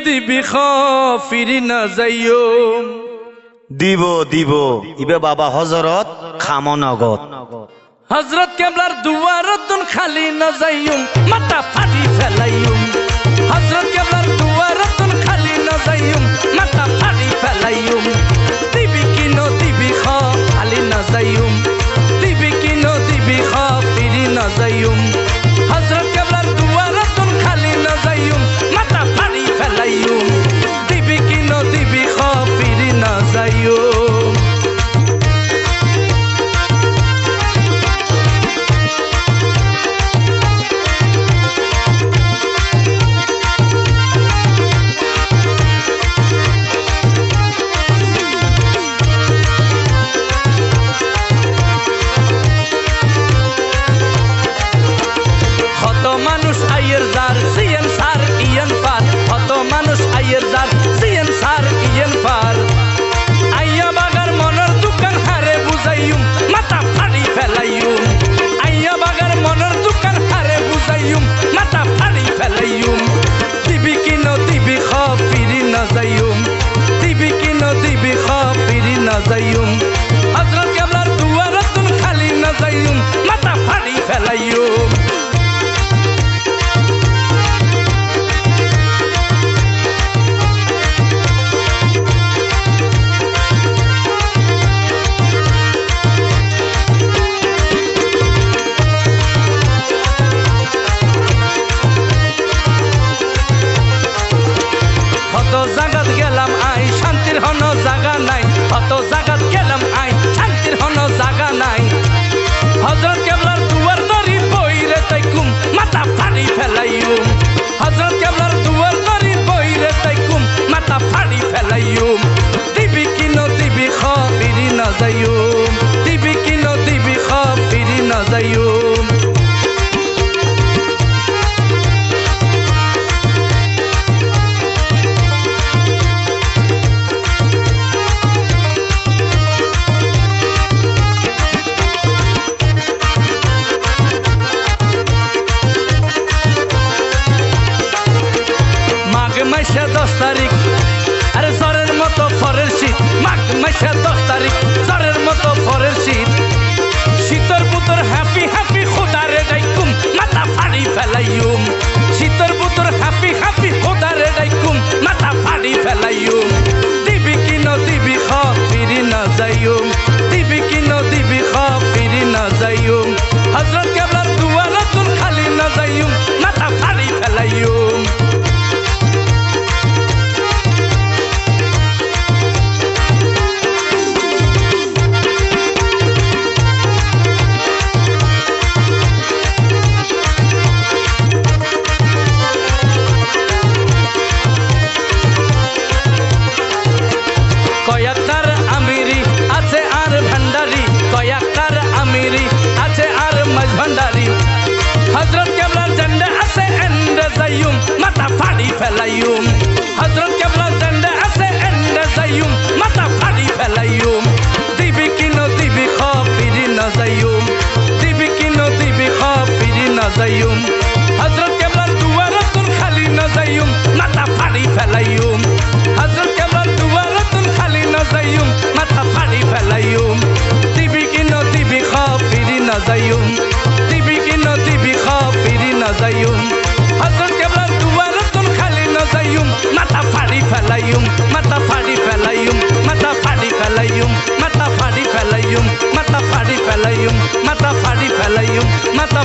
দিবি ফিরি না যাইও দিব দিব ইবে বাবা হজরত খামনগত হজরত কেবলার দুয়ারতুন খালি না যাইও মাথা ফাড়ি ফেলাইও হজরত কেবলার দুয়ারতুন খালি না যাইও মাথা ফাড়ি ফেলাইও দিবি কিনো দিবি খালি না যাইও দিবি কিনো দিবি ফিরি না যাইও হজরত কেবলার দুয়ারতুন খালি না যাইও মাথা ফাড়ি ফেলাইও দিবি কিনো দিবি ফিরি না যাইও হজরত কেবলার দুয়ারতুন খালি না যাইও মাথা ফাড়ি ফেলাইও কত জাগাত গেলাম আই শান্তির হন জাগা নাই কত জাগাত গেলাম আই শান্তির হন জাগা নাই হজরত কেবলার দুয়ার দরি বইরে তাইকুম মাথা ফাড়ি ফেলাইও হজরত কেবলার দুয়ার দরি বইরে তাইকুম মাথা ফাড়ি ফেলাইও দিবি কিনো দিবি ফিরি না যাইও দিবি কিনো দিবি ফিরি না যাইও মাসে 10 তারিখ আরে জ্বরের মতো ফরের শীত মাঘ মাসে 10 তারিখ জ্বরের মতো ফরের শীত শীতর বুতর হ্যাপি হ্যাপি খোদারে ডাইকুম মাথা ফাড়ি ফেলাইউম শীতর বুতর হ্যাপি হ্যাপি খোদারে ডাইকুম মাথা ফাড়ি ফেলাইউম দিবি কিনো দিবি ফিরি না যাইও দিবি কিনো দিবি ফিরি না যাইও হযরত কেবলার দুয়ারতুন খালি না যাইও মাথা ফাড়ি ফেলাইও হযরত কেবলার ঝান্ডা আছে এন্ডে যাইউম মাথা ফাড়ি ফেলাইউম হযরত কেবলার ঝান্ডা আছে এন্ডে যাইউম মাথা ফাড়ি ফেলাইউম দিবি কিনো দিবি ফিরি না যাইউম দিবি কিনো দিবি ফিরি না যাইউম হযরত কেবলার দুয়ারতুন খালি না যাইউম মাথা ফাড়ি ফেলাইউম হযরত কেবলার দুয়ারতুন খালি না যাইউম মাথা ফাড়ি ফেলাইউম দিবি কিনো দিবি ফিরি না যাইউম দিবি কিনো দিবি ফিরি না যাইউম হযরত কেবলার দুয়ারতুন খালি না যাইউম মাথা ফাড়ি ফেলাইউম মাথা ফাড়ি ফেলাইউম মাথা ফাড়ি ফেলাইউম মাথা ফাড়ি ফেলাইউম মাথা ফাড়ি ফেলাইউম মাথা ফাড়ি ফেলাইউম মাথা